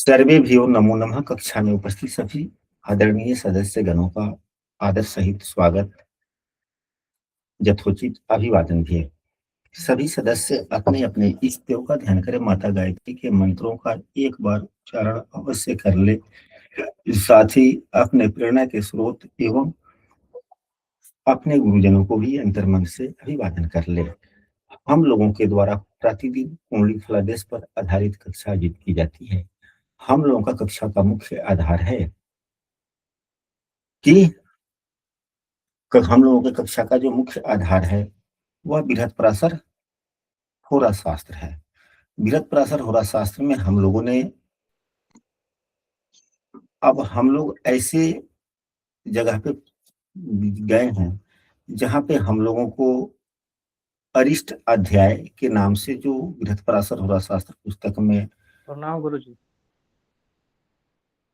सर्वेभ्यो नमो नमः। कक्षा में उपस्थित सभी आदरणीय सदस्य गणों का आदर सहित स्वागत, यथोचित अभिवादन भी है। सभी सदस्य अपने अपने इष्टदेव का ध्यान करें। माता गायत्री के मंत्रों का एक बार उच्चारण अवश्य कर ले। साथ ही अपने प्रेरणा के स्रोत एवं अपने गुरुजनों को भी अंतर्मन से अभिवादन कर ले। हम लोगों के द्वारा प्रतिदिन कुंडली फलादेश पर आधारित कक्षा आयोजित की जाती है। हम लोगों का कक्षा का मुख्य आधार है कि हम लोगों की कक्षा का जो मुख्य आधार है वह बृहत्पराशर होरा शास्त्र है। बृहत्पराशर होरा शास्त्र में हम लोगों ने अब हम लोग ऐसे जगह पे गए हैं जहां पे हम लोगों को अरिष्ट अध्याय के नाम से जो बृहत्पराशर होरा शास्त्र पुस्तक में प्रणाम गुरु जी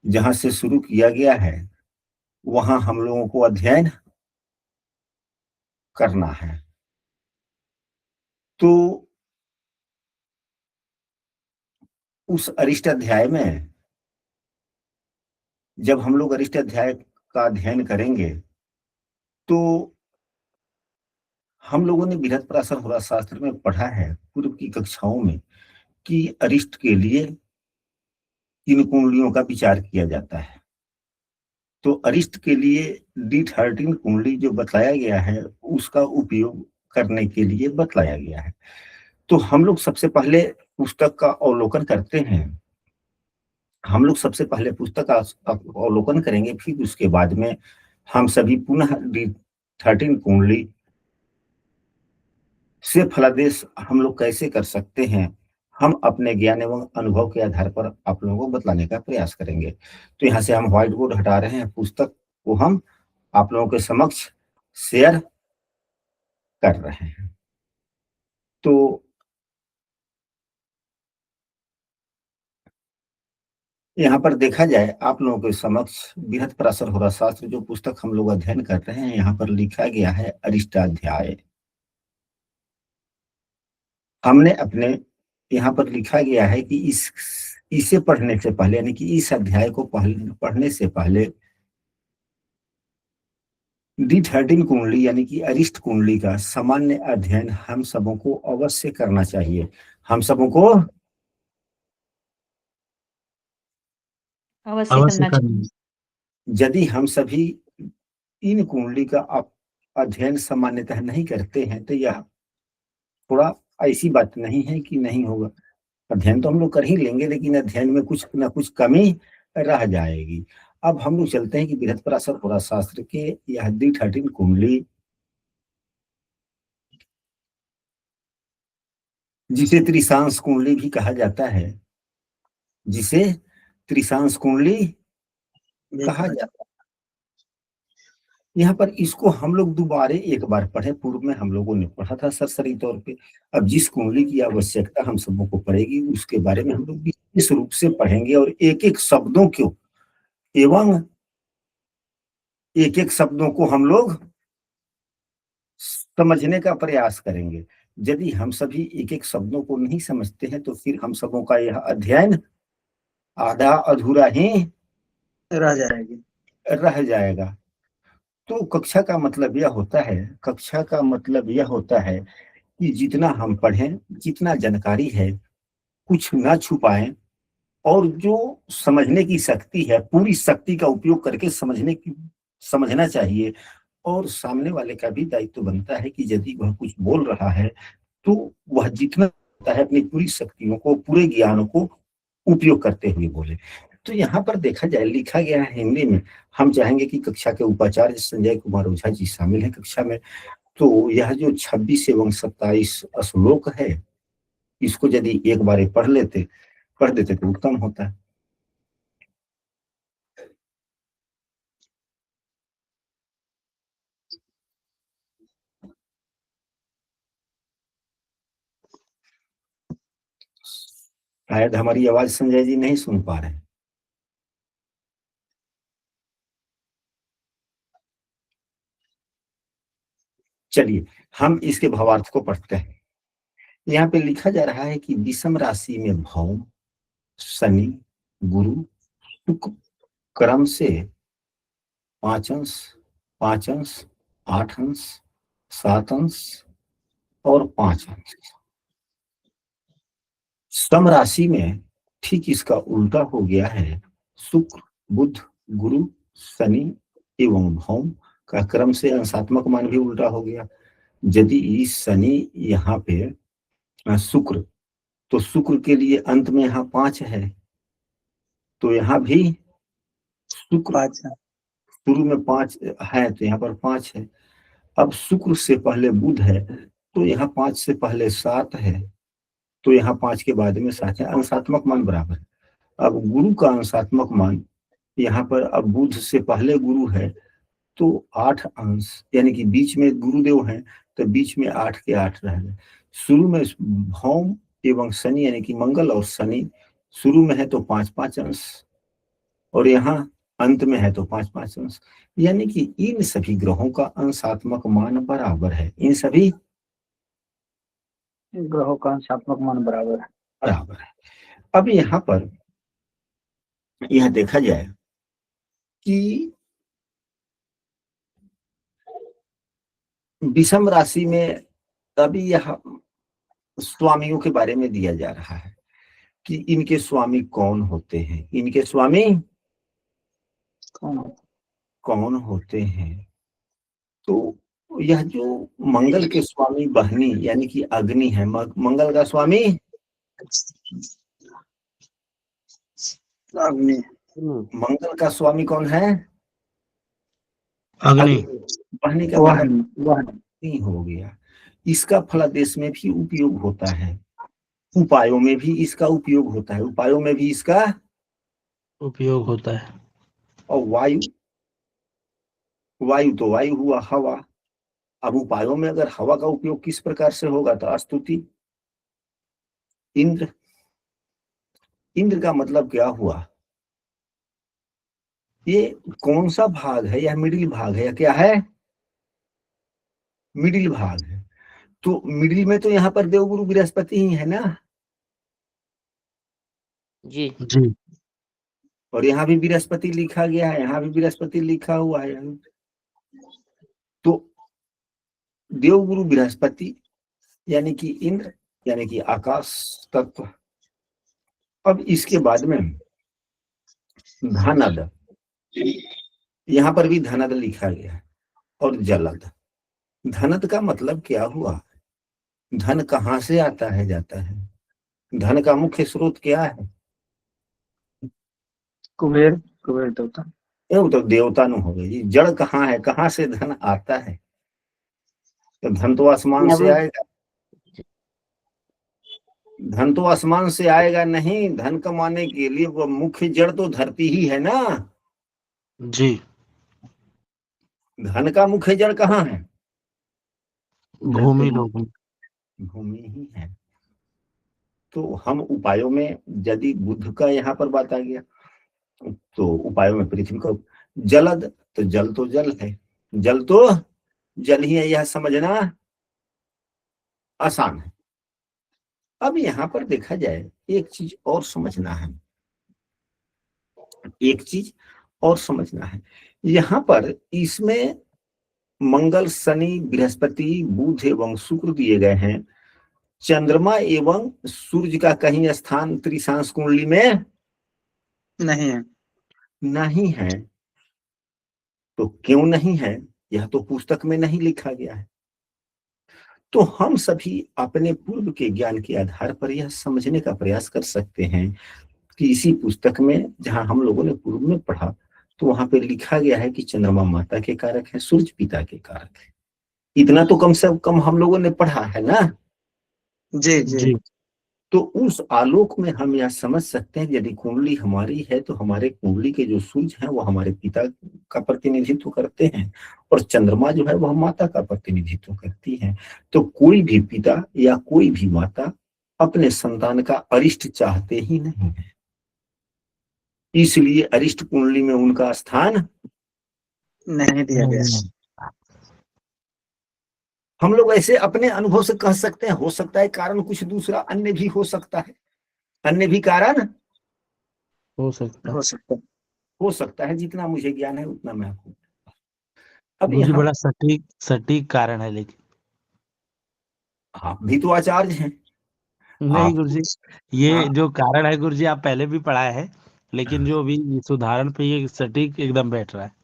जहां से शुरू किया गया है वहां हम लोगों को अध्ययन करना है। तो उस अरिष्ट अध्याय में जब हम लोग अरिष्ट अध्याय का अध्ययन करेंगे तो हम लोगों ने बृहत्पराशर होरा शास्त्र में पढ़ा है पूर्व की कक्षाओं में कि अरिष्ट के लिए तीन कुंडलियों का विचार किया जाता है। तो अरिष्ट के लिए D13 कुंडली जो बताया गया है उसका उपयोग करने के लिए बतलाया गया है। तो हम लोग सबसे पहले पुस्तक का अवलोकन करते हैं। हम लोग सबसे पहले पुस्तक का अवलोकन करेंगे, फिर उसके बाद में हम सभी पुनः D13 कुंडली से फलादेश हम लोग कैसे कर सकते हैं, हम अपने ज्ञान एवं अनुभव के आधार पर आप लोगों को बतलाने का प्रयास करेंगे। तो यहाँ से हम व्हाइट बोर्ड हटा रहे हैं, पुस्तक को हम आप लोगों के समक्ष शेयर कर रहे हैं। तो यहाँ पर देखा जाए आप लोगों के समक्ष बृहत्पराशर होरा शास्त्र जो पुस्तक हम लोग अध्ययन कर रहे हैं, यहाँ पर लिखा गया है अरिष्टाध्याय। हमने अपने यहाँ पर लिखा गया है कि इसे पढ़ने से पहले यानी कि इस अध्याय को पढ़ने से पहले D13 कुंडली यानी कि अरिष्ट कुंडली का सामान्य अध्ययन हम सबों को अवश्य करना चाहिए। हम सबों को अवश्य करना चाहिए। यदि हम सभी इन कुंडली का अध्ययन सामान्यतः नहीं करते हैं तो यह थोड़ा ऐसी बात नहीं है कि नहीं होगा। अध्ययन तो हम लोग कर ही लेंगे, लेकिन अध्ययन में कुछ ना कुछ कमी रह जाएगी। अब हम लोग चलते हैं कि बृहत्पराशर होरा शास्त्र के यह D13 कुंडली जिसे त्रिशांश कुंडली भी कहा जाता है, जिसे त्रिशांश कुंडली कहा जाता है। यहाँ पर इसको हम लोग दोबारा एक बार पढ़े। पूर्व में हम लोगों ने पढ़ा था सरसरी तौर पे। अब जिस कुंडली की आवश्यकता हम सबों को पड़ेगी उसके बारे में हम लोग विशेष रूप से पढ़ेंगे और एक एक शब्दों को एवं एक एक शब्दों को हम लोग समझने का प्रयास करेंगे। यदि हम सभी एक एक शब्दों को नहीं समझते हैं तो फिर हम सबों का यह अध्ययन आधा अधूरा ही रह जाएगा। तो कक्षा का मतलब यह होता है, कक्षा का मतलब यह होता है कि जितना हम पढ़ें, जितना जानकारी है कुछ ना छुपाएं और जो समझने की शक्ति है पूरी शक्ति का उपयोग करके समझना चाहिए। और सामने वाले का भी दायित्व बनता है कि यदि वह कुछ बोल रहा है तो वह जितना होता है अपनी पूरी शक्तियों को, पूरे ज्ञान को उपयोग करते हुए बोले। तो यहाँ पर देखा जाए लिखा गया है हिंदी में। हम चाहेंगे कि कक्षा के उपाचार्य संजय कुमार ओझा जी शामिल हैं कक्षा में। तो यह जो 26 एवं 27 श्लोक है इसको यदि एक बार पढ़ देते तो उत्तम होता है। शायद हमारी आवाज संजय जी नहीं सुन पा रहे हैं। चलिए हम इसके भावार्थ को पढ़ते हैं। यहाँ पे लिखा जा रहा है कि विषम राशि में भौम, शनि, गुरु शुक्र क्रम से 5 अंश, 5 अंश, 8 अंश, 7 अंश और 5 अंश। सम राशि में ठीक इसका उल्टा हो गया है। शुक्र, बुध, गुरु, शनि एवं भौम का क्रम से अंशात्मक मान भी उल्टा हो गया। यदि इस शनि यहाँ पे शुक्र, तो शुक्र के लिए अंत में यहाँ 5 है, तो यहाँ भी शुक्र 5 है। शुरू में 5 है तो यहाँ पर 5 है। अब शुक्र से पहले बुध है तो यहाँ 5 से पहले 7 है, तो यहाँ 5 के बाद में 7 है। अंशात्मक मान बराबर है। अब गुरु का अंशात्मक मान यहाँ पर, अब बुध से पहले गुरु है तो 8 अंश, यानी कि बीच में गुरुदेव हैं तो बीच में 8 के 8 रह गए। शुरू में भौम एवं शनि यानी कि मंगल और शनि शुरू में है तो 5-5 अंश, और यहाँ अंत में है तो 5-5 अंश, यानी कि इन सभी ग्रहों का अंशात्मक मान बराबर है। इन सभी ग्रहों का अंशात्मक मान बराबर है। बराबर है। अब यहाँ पर यह देखा जाए कि विषम राशि में अभी यह स्वामियों के बारे में दिया जा रहा है कि इनके स्वामी कौन होते हैं, इनके स्वामी कौन होते हैं। तो यह जो मंगल के स्वामी बहनी यानी कि अग्नि है, मंगल का स्वामी अग्नि, मंगल का स्वामी कौन है? अग्नि। बहनी का अग्नि हो गया। इसका फलादेश में भी उपयोग होता है, उपायों में भी इसका उपयोग होता है, उपायों में भी इसका उपयोग होता है। और वायु, वायु तो वायु हुआ, हवा। अब उपायों में अगर हवा का उपयोग किस प्रकार से होगा तो स्तुति। इंद्र, इंद्र का मतलब क्या हुआ? ये कौन सा भाग है? यह मिडिल भाग है या क्या है? मिडिल भाग है। तो मिडिल में तो यहाँ पर देवगुरु बृहस्पति ही है ना जी जी। और यहाँ भी बृहस्पति लिखा गया है, यहाँ भी बृहस्पति लिखा हुआ है। तो देवगुरु बृहस्पति यानी कि इंद्र यानी कि आकाश तत्व। अब इसके बाद में धनद, यहाँ पर भी धनद लिखा गया है, और जलद। धनद का मतलब क्या हुआ? धन कहाँ से आता है जाता है? धन का मुख्य स्रोत क्या है? कुबेर, कुबेर देवता। वो तो देवता न हो गई जी। जड़ कहाँ है, कहाँ से धन आता है? तो धन तो आसमान से आएगा, धन तो आसमान से आएगा नहीं। धन कमाने के लिए वो मुख्य जड़ तो धरती ही है ना जी। धन का मुख्य जड़ कहाँ है? भूमि लोग भूमि ही है। तो हम उपायों में यदि बुध का यहाँ पर बात आ गया तो उपायों में पृथ्वी को। जलद तो जल है, जल तो जल ही है, यह समझना आसान है। अब यहाँ पर देखा जाए एक चीज और समझना है, एक चीज और समझना है। यहाँ पर इसमें मंगल, शनि, बृहस्पति, बुध एवं शुक्र दिए गए हैं। चंद्रमा एवं सूर्य का कहीं स्थान त्रिशांश कुंडली में नहीं है। नहीं है। तो क्यों नहीं है? यह तो पुस्तक में नहीं लिखा गया है। तो हम सभी अपने पूर्व के ज्ञान के आधार पर यह समझने का प्रयास कर सकते हैं कि इसी पुस्तक में जहां हम लोगों ने पूर्व में पढ़ा तो वहां पे लिखा गया है कि चंद्रमा माता के कारक है, सूर्य पिता के कारक है। इतना तो कम से कम हम लोगों ने पढ़ा है ना जी जी। तो उस आलोक में हम यह समझ सकते हैं यदि कुंडली हमारी है तो हमारे कुंडली के जो सूर्य हैं वो हमारे पिता का प्रतिनिधित्व करते हैं और चंद्रमा जो है वह माता का प्रतिनिधित्व करती है। तो कोई भी पिता या कोई भी माता अपने संतान का अरिष्ट चाहते ही नहीं है, इसलिए अरिष्ट कुंडली में उनका स्थान नहीं दिया गया। हम लोग ऐसे अपने अनुभव से कह सकते हैं, हो सकता है कारण कुछ दूसरा अन्य भी हो सकता है, अन्य भी कारण हो सकता है। हो सकता है। हो सकता है, जितना मुझे ज्ञान है उतना मैं आपको। अब गुरुजी यहाँ बड़ा सटीक सटीक कारण है, लेकिन आप भी तो आचार्य हैं। नहीं आप गुरुजी, ये हाँ, जो कारण है गुरुजी आप पहले भी पढ़ाए हैं, लेकिन जो अभी इस उदाहरण पे ये सटीक एकदम बैठ रहा है।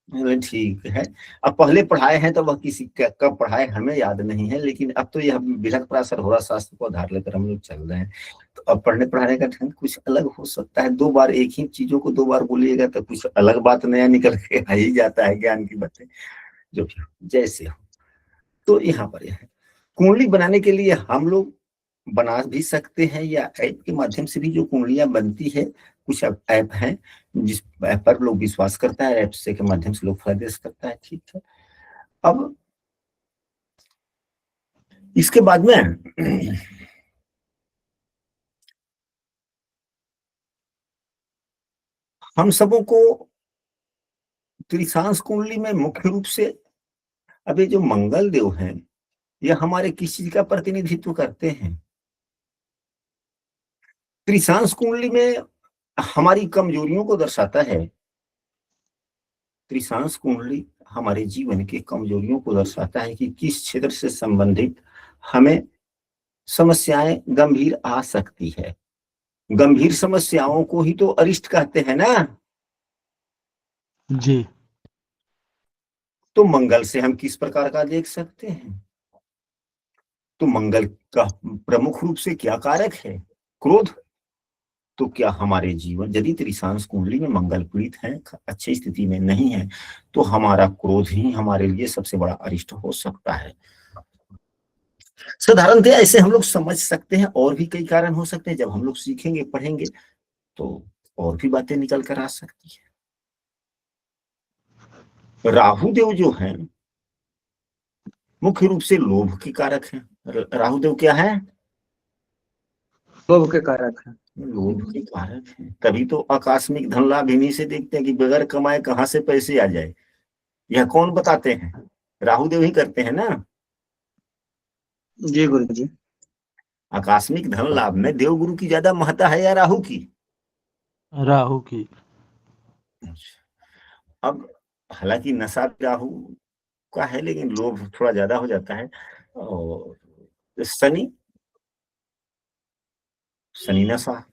चलो ठीक है। अब पहले पढ़ाए हैं तो वह किसी कब पढ़ाए हमें याद नहीं है, लेकिन अब तो यह बृहद पराशर होरा शास्त्र को आधार लेकर हम लोग चल रहे हैं। तो अब पढ़ने पढ़ाने का ढंग कुछ अलग हो सकता है। दो बार एक ही चीजों को दो बार बोलिएगा तो कुछ अलग बात नया निकल के आ ही जाता है, ज्ञान की बातें जो भी हो, जैसे हो। तो यहाँ पर यह है, कुंडली बनाने के लिए हम लोग बना भी सकते हैं, या ऐप के माध्यम से भी जो कुंडलियां बनती है, कुछ ऐप हैं जिस ऐप पर लोग विश्वास करता है, ऐप से के माध्यम से लोग फायदे करता है, ठीक है। अब इसके बाद में हम सबों को त्रिशांश कुंडली में मुख्य रूप से अभी जो मंगल देव हैं, ये हमारे किस चीज का प्रतिनिधित्व करते हैं? त्रिशांश कुंडली में हमारी कमजोरियों को दर्शाता है। त्रिशांश कुंडली हमारे जीवन की कमजोरियों को दर्शाता है कि किस क्षेत्र से संबंधित हमें समस्याएं गंभीर आ सकती है। गंभीर समस्याओं को ही तो अरिष्ट कहते हैं ना। जी तो मंगल से हम किस प्रकार का देख सकते हैं? तो मंगल का प्रमुख रूप से क्या कारक है? क्रोध। तो क्या हमारे जीवन यदि त्रिशांश कुंडली में मंगल पीड़ित है, अच्छी स्थिति में नहीं है, तो हमारा क्रोध ही हमारे लिए सबसे बड़ा अरिष्ट हो सकता है। साधारणतः ऐसे हम लोग समझ सकते हैं, और भी कई कारण हो सकते हैं। जब हम लोग सीखेंगे पढ़ेंगे तो और भी बातें निकल कर आ सकती है। राहु देव जो है मुख्य रूप से लोभ के कारक हैं। राहु देव क्या है? लोभ के कारक है। लोभ के कारक हैं। तभी तो आकस्मिक धन लाभ इन्हीं से देखते हैं कि बगैर कमाए कहां से पैसे आ जाए। यह कौन बताते हैं? राहु देव ही करते हैं ना। जी गुरु जी। आकस्मिक धन लाभ में देवगुरु की ज्यादा महत्ता है या राहु की? राहु की। अब हालांकि नशा राहु का है, लेकिन लोभ थोड़ा ज्यादा हो जाता है। और शनि, शनि नशा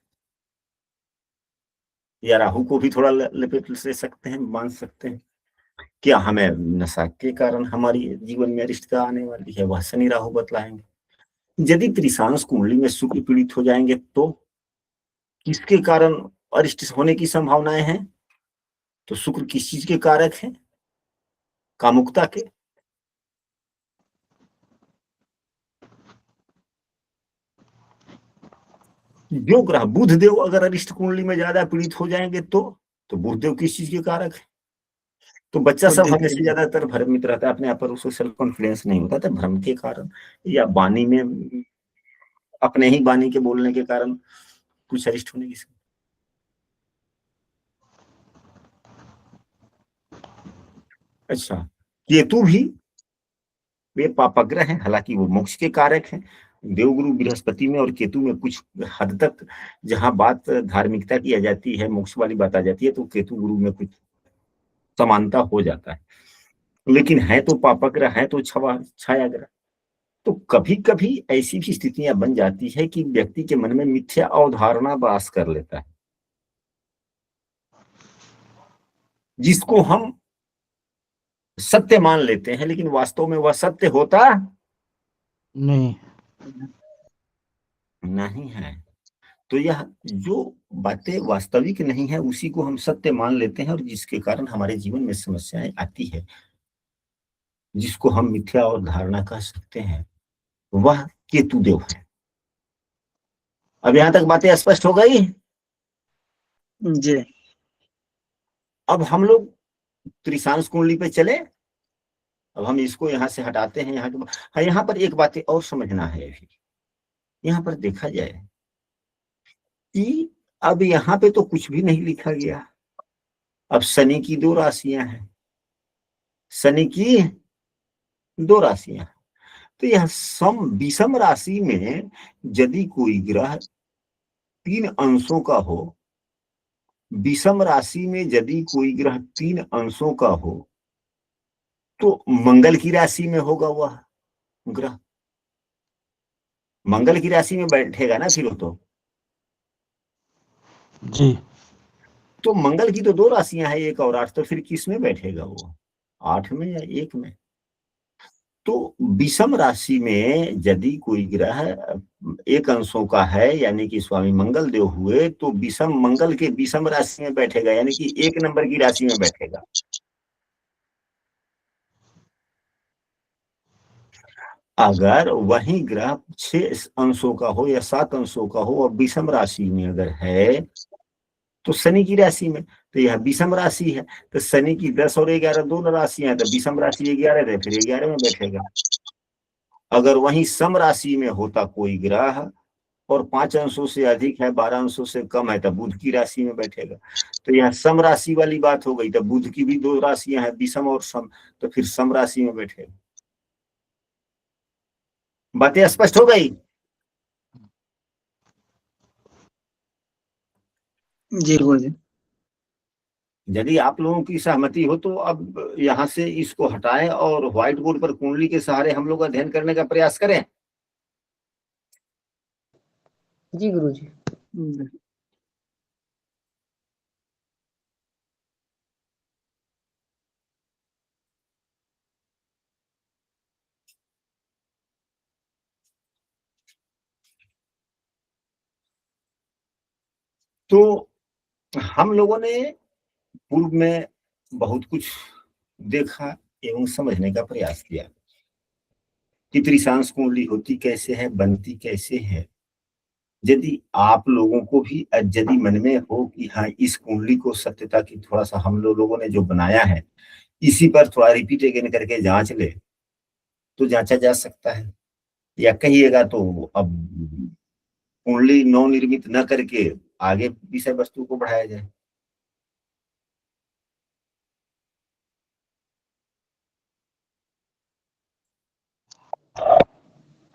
या राहु को भी थोड़ा लपेट ले सकते हैं, मान सकते हैं। क्या हमें नशा के कारण हमारी जीवन में अरिष्टता आने वाली है, वह शनि राहु बतलाएंगे। यदि त्रिशांश कुंडली में शुक्र पीड़ित हो जाएंगे तो किसके कारण अरिष्ट होने की संभावनाएं हैं? तो शुक्र किस चीज के कारक है? कामुकता के। जो ग्रह बुध देव अगर अरिष्ट कुंडली में ज्यादा पीड़ित हो जाएंगे तो बुध देव किस चीज के कारक है? तो बच्चा सब बुद्धि के। हमेशा ज्यादातर भ्रमित रहता है, अपने आप पर उसको सेल्फ कॉन्फिडेंस नहीं होता, तो भ्रम के कारण या वाणी में अपने ही वाणी के बोलने के कारण कुछ अरिष्ट होने की। अच्छा, केतु भी वे पापग्रह हैं, हालांकि वो मोक्ष के कारक हैं। देवगुरु बृहस्पति में और केतु में कुछ हद तक जहां बात धार्मिकता की आ जाती है, मोक्ष वाली बात आ जाती है, तो केतु गुरु में कुछ समानता हो जाता है। लेकिन है तो पापग्रह, है तो छाया ग्रह। तो कभी कभी ऐसी भी स्थितियां बन जाती है कि व्यक्ति के मन में मिथ्या अवधारणा वास कर लेता है, जिसको हम सत्य मान लेते हैं, लेकिन वास्तव में वह सत्य होता नहीं। नहीं है। तो यह जो बातें वास्तविक नहीं है उसी को हम सत्य मान लेते हैं, और जिसके कारण हमारे जीवन में समस्याएं आती है, जिसको हम मिथ्या और धारणा कह सकते हैं, वह केतु देव है। अब यहां तक बातें स्पष्ट हो गई। जी। अब हम लोग त्रिशांश कुंडली पे चले। अब हम इसको यहाँ से हटाते हैं। हाँ, यहाँ पर एक बात और समझना है अभी। यहाँ पर देखा जाए कि अब यहाँ पे तो कुछ भी नहीं लिखा गया। अब शनि की दो राशियां हैं, शनि की दो राशियां। तो यह विषम राशि में यदि कोई ग्रह तीन अंशों का हो विषम राशि में यदि कोई ग्रह 3 अंशों का हो तो मंगल की राशि में होगा वह ग्रह, मंगल की राशि में बैठेगा ना फिर वो जी तो मंगल की तो 2 राशियां हैं, 1 और 8, तो फिर किस में बैठेगा वो, 8 में या 1 में। तो विषम राशि में यदि कोई ग्रह 1 अंशों का है यानी कि स्वामी मंगल देव हुए, तो विषम मंगल के विषम राशि में बैठेगा यानी कि 1 नंबर की राशि में बैठेगा। अगर वही ग्रह 6 अंशों का हो या 7 अंशों का हो और विषम राशि में अगर है तो शनि की राशि में, तो यह विषम राशि है, तो शनि की 10 और 11 दोनों राशियां हैं, तो विषम राशि 11 है, फिर 11 में बैठेगा। अगर वही सम राशि में होता कोई ग्रह और 5 अंशों से अधिक है, 12 अंशों से कम है, तब बुध की राशि में बैठेगा। तो यह सम राशि वाली बात हो गई, तब बुध की भी 2 राशियां हैं, विषम और सम, तो फिर सम राशि में बैठेगा। बातें स्पष्ट हो गई? जी गुरुजी। यदि आप लोगों की सहमति हो तो अब यहाँ से इसको हटाएं और व्हाइट बोर्ड पर कुंडली के सहारे हम लोग अध्ययन करने का प्रयास करें। जी गुरुजी। तो हम लोगों ने पूर्व में बहुत कुछ देखा एवं समझने का प्रयास किया कि त्रिशांश कुंडली होती कैसे है, बनती कैसे है। यदि आप लोगों को भी यदि मन में हो कि हाँ इस कुंडली को सत्यता की थोड़ा सा हम लोगों ने जो बनाया है इसी पर थोड़ा रिपीट अगेन करके जांच ले तो जांचा जा सकता है, या कहिएगा तो अब कुंडली नवनिर्मित न करके आगे विषय वस्तु को बढ़ाया जाए।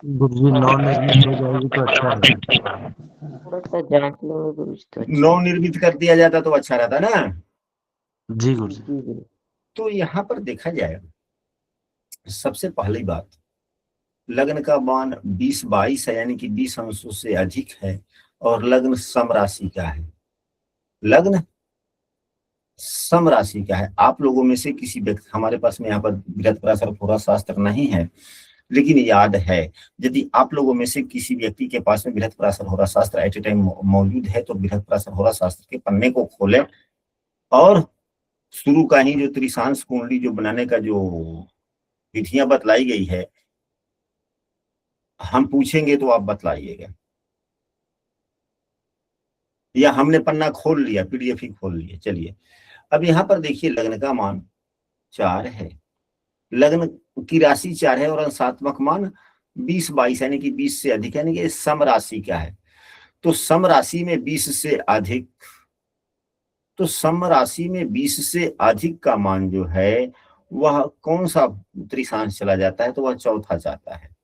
गुरुजी नवनिर्मित हो जाएगी तो अच्छा रहेगा। थोड़ा सा जांच लेंगे गुरुजी तो अच्छा। नवनिर्मित कर दिया जाता तो अच्छा रहता ना। जी गुरुजी। जी गुरु। तो यहाँ पर देखा जाए सबसे पहली बात, लग्न का मान 20-22 है यानी कि 20 अंशों से अधिक है और लग्न सम राशि का है। लग्न सम राशि का है। आप लोगों में से किसी व्यक्ति, हमारे पास में यहाँ पर बृहस्पति पूरा शास्त्र नहीं है लेकिन याद है, यदि आप लोगों में से किसी व्यक्ति के पास में बृहस्पति होरा शास्त्र एट ए टाइम मौजूद है तो बृहस्पति होरा शास्त्र के पन्ने को खोलें और शुरू का ही जो त्रिशांश कुंडली जो बनाने का जो विधियां बतलाई गई है हम पूछेंगे तो आप बतलाइएगा, या हमने पन्ना खोल लिया, पीडीएफ ही खोल लिया। चलिए अब यहाँ पर देखिए लग्न का मान 4 है, लग्न की राशि 4 है और अंशात्मक मान 20-22 यानी कि 20 से अधिक यानी कि सम राशि का है। तो सम राशि में 20 से अधिक, तो सम राशि में 20 से अधिक का मान जो है वह कौन सा त्रिशांश चला जाता है, तो वह चौथा जाता है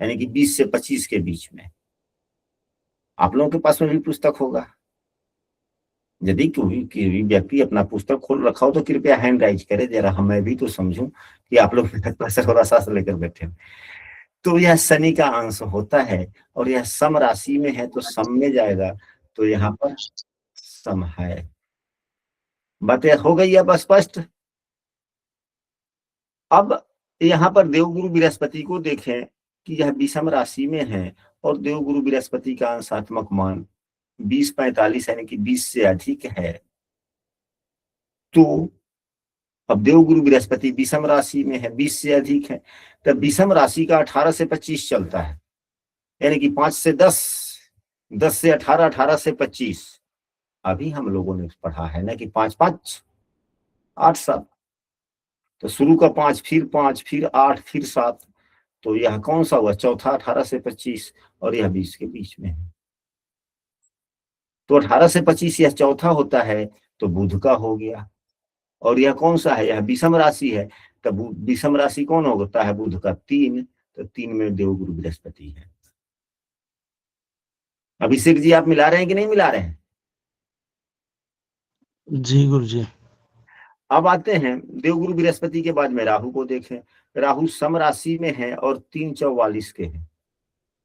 यानी कि 20 से 25 के बीच में। आप लोगों के पास में भी पुस्तक होगा, यदि कोई व्यक्ति अपना पुस्तक खोल रखा हो तो कृपया हैंड राइज करे जरा, मैं भी तो समझूं कि आप लोग थोड़ा सा लेकर बैठे हो। तो यह शनि का अंश होता है और यह सम राशि में है तो सम में जाएगा, तो यहाँ पर सम है। बातें हो गई अब स्पष्ट? अब यहाँ पर देवगुरु बृहस्पति को देखें कि यह विषम राशि में है और देवगुरु बृहस्पति का अंशात्मक मान 20-45 यानी कि 20 से अधिक है। तो अब देवगुरु बृहस्पति विषम राशि में है, 20 से अधिक है, तब विषम राशि का 18 से 25 चलता है यानी कि 5 से 10, 10 से 18, 18 से 25। अभी हम लोगों ने पढ़ा है ना कि 5-5 8-7, तो शुरू का 5 फिर 8 फिर 7, तो यह कौन सा हुआ, चौथा 18 से 25 और यह 20 के बीच में है। तो 18 से 25 यह चौथा होता है तो बुध का हो गया, और यह कौन सा है, यह विषम राशि है, तब विषम राशि कौन होता है, बुध का 3, तो 3 में देवगुरु बृहस्पति है। अभिषेक जी आप मिला रहे हैं कि नहीं मिला रहे हैं? जी गुरुजी। अब आते हैं देवगुरु बृहस्पति के बाद में राहु को देखें। राहु सम राशि में है और 3:44 के हैं।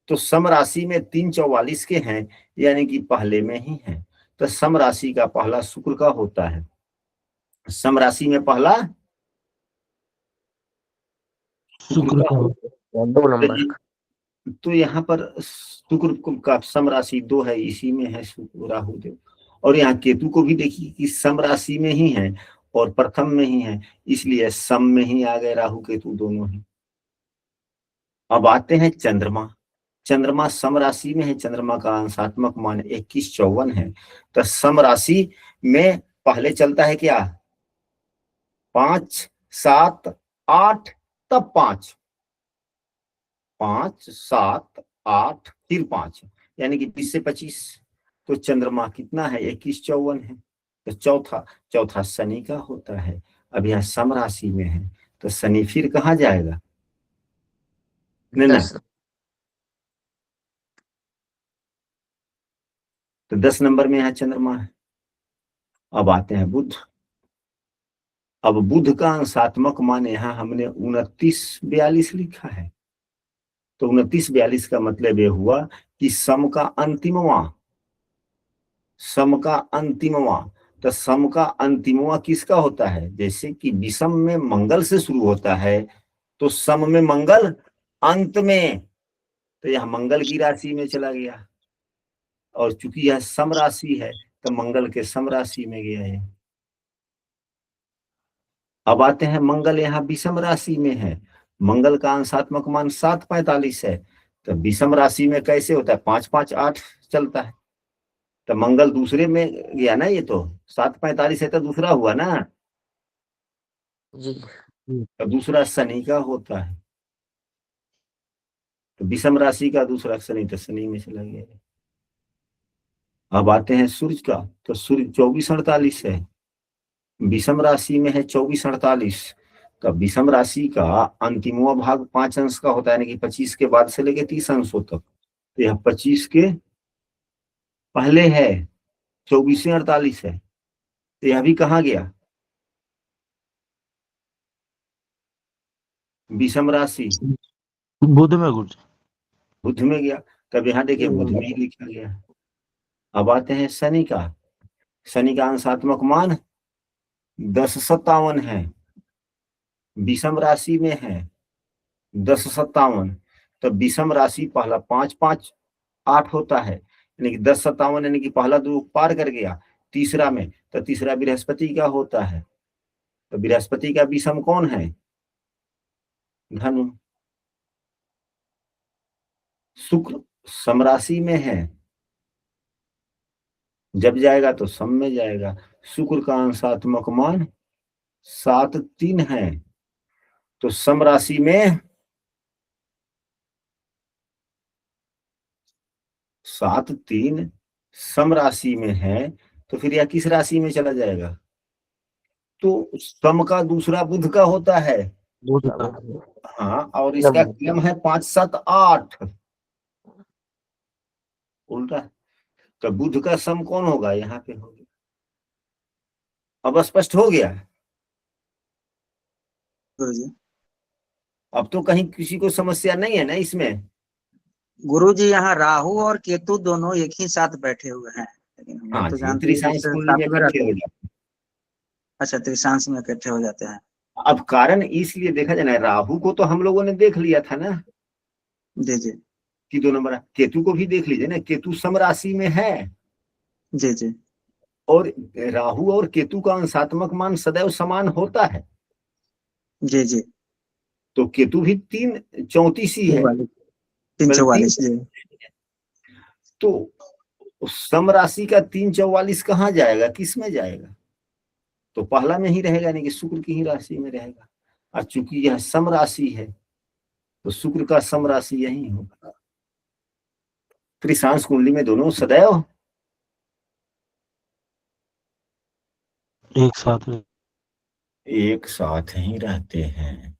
तो सम राशि में 3:44 के हैं, यानी कि पहले में ही है। तो सम राशि का पहला शुक्र का होता है। सम राशि में पहला शुक्र शुक्र का का होता हो। 2 है। नंबर का। तो यहाँ पर शुक्र का सम राशि 2 है, इसी में है राहु देव। और यहाँ केतु को भी देखिए कि सम राशि में ही है और प्रथम में ही है, इसलिए सम में ही आ गए राहु केतु दोनों ही। अब आते हैं चंद्रमा। चंद्रमा सम राशि में है। चंद्रमा का अंशात्मक मान 2154 है। तो सम राशि में पहले चलता है क्या, 5 7 8, तब 5, 5 7 8 फिर 5, यानी कि 20 से 25। तो चंद्रमा कितना है, 2154 है। तो चौथा चौथा शनि का होता है। अब यह सम राशि में है, तो शनि फिर कहाँ जाएगा, नहीं ना, 10 तो 10 नंबर में यहाँ चंद्रमा है। अब आते हैं बुध। अब बुध का अंशात्मक मान यहाँ हमने 2942 लिखा है। तो 2942 का मतलब ये हुआ कि सम का अंतिमवा, सम का अंतिमवा। तो सम का अंतिमवा किसका होता है, जैसे कि विषम में मंगल से शुरू होता है, तो सम में मंगल अंत में, तो यह मंगल की राशि में चला गया। और चूंकि यह सम राशि है, तो मंगल के सम राशि में गया है। अब आते हैं मंगल यहाँ विषम राशि में है। मंगल का अंशात्मक मान 7:45 है। तो विषम राशि में कैसे होता है, 5 5 8 चलता है। तो मंगल दूसरे में गया ना, ये तो 7:45 है तो दूसरा हुआ ना। जी। तो दूसरा शनि का होता है। तो विषम राशि का दूसरा शनि, तो शनि में चला गया। अब आते हैं सूर्य का। तो सूर्य 24:48 है। विषम राशि में है 24:48। तो विषम राशि का अंतिमवा भाग 5 अंश का होता है, यानी कि 25 के बाद से लेके 30 अंशों तक। तो यह 25 के पहले है, 24:48 है। तो यह भी कहाँ गया, विषम राशि बुध में गुरुजी। बुध में गया। तब यहाँ देखिए बुध में ही लिखा गया है। अब आते हैं शनि का। शनि का अंशात्मक मान 1057 है। विषम राशि में है 1057। तो विषम राशि पहला 5 5 8 होता है, यानी कि 1057, यानी कि पहला 2 पार कर गया तीसरा में। तो तीसरा बृहस्पति का होता है। तो बृहस्पति का विषम कौन है, धनु। शुक्र सम राशि में है, जब जाएगा तो सम में जाएगा। शुक्र का अंशात्मक मान 7 3 है। तो सम राशि में 7 3 सम राशि में है, तो फिर यह किस राशि में चला जाएगा, तो सम का दूसरा बुध का होता है। बुध का। हाँ, और इसका क्रम है 5 7 8 उल्टा। तो बुध का सम कौन होगा, यहाँ पे होगा। अब स्पष्ट हो गया। गुरुजी। अब तो कहीं किसी को समस्या नहीं है ना इसमें। गुरुजी यहाँ राहु और केतु दोनों एक ही साथ बैठे हुए हैं, लेकिन हम लोग हाँ तो जी, जानते हैं कि त्रिशांश कुंडली में साथ में इकट्ठे रहते हो हैं। जाते अच्छा, त्रिशांश में इकट्ठे हो जाते हैं। हैं। अब कारण इसलिए देखा जाए ना, राहु को तो हम लोगों ने देख लिया था ना जी जी। कि 2 नंबर। केतु को भी देख लीजिए ना, केतु सम राशि में है। जी जी। और राहु और केतु का अंशात्मक मान सदैव समान होता है। जी जी। तो केतु भी 3:34 ही है, 344 जी। तो सम राशि का 3:44 कहाँ जाएगा, किस में जाएगा, तो पहला में ही रहेगा, यानी कि शुक्र की ही राशि में रहेगा। और चूंकि यह सम राशि है, तो शुक्र का सम राशि यही होगा। त्रिशांश कुंडली में दोनों सदैव एक साथ में। एक साथ ही रहते हैं।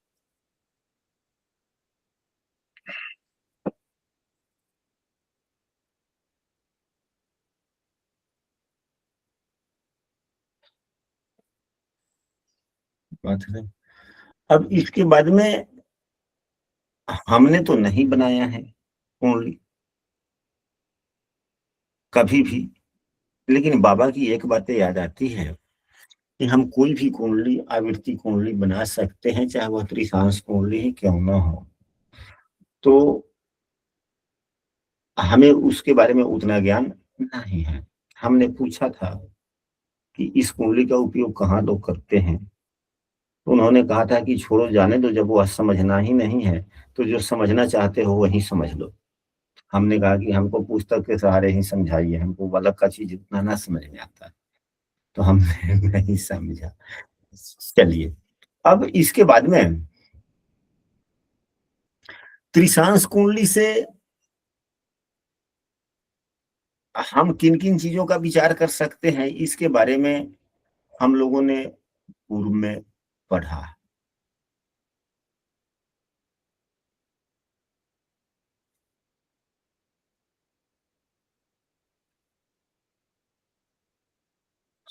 बात है। अब इसके बाद में हमने तो नहीं बनाया है कुंडली कभी भी, लेकिन बाबा की एक बातें याद आती है कि हम कोई भी कुंडली आवृत्ति कुंडली बना सकते हैं, चाहे वह त्रिशांश कुंडली ही क्यों ना हो। तो हमें उसके बारे में उतना ज्ञान नहीं है। हमने पूछा था कि इस कुंडली का उपयोग कहाँ लोग करते हैं, तो उन्होंने कहा था कि छोड़ो जाने दो, जब वह समझना ही नहीं है तो जो समझना चाहते हो वही समझ लो। हमने कहा कि हमको पुस्तक के सहारे ही समझाइए, हमको अलग का चीज उतना ना समझ में आता, तो हमने नहीं समझा। चलिए, अब इसके बाद में त्रिशांश कुंडली से हम किन किन चीजों का विचार कर सकते हैं, इसके बारे में हम लोगों ने पूर्व में पढ़ा।